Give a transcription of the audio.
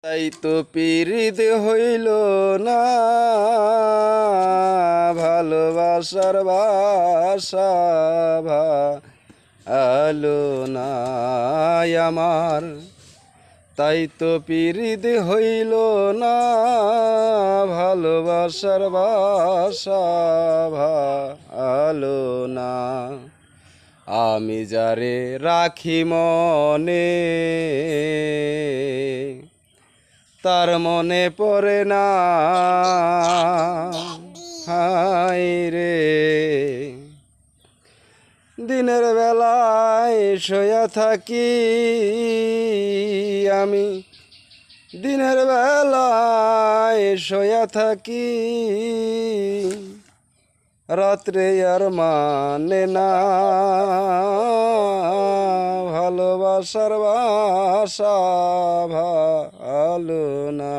তাই তো পীড়িত হইল না, ভালোবাসার বাসা ভালো না আমার। তাই তো পীড়িত হইল না, ভালোবাসার বাসা ভালো না। আমি যারে রাখি মনে, তার মনে পড়ে না। হায় রে, দিনের বেলায় শোয়া থাকি আমি, দিনের বেলায় শোয়া থাকি, রাত্রে আর মানে না ভালোবাসার বাসা ভালো না।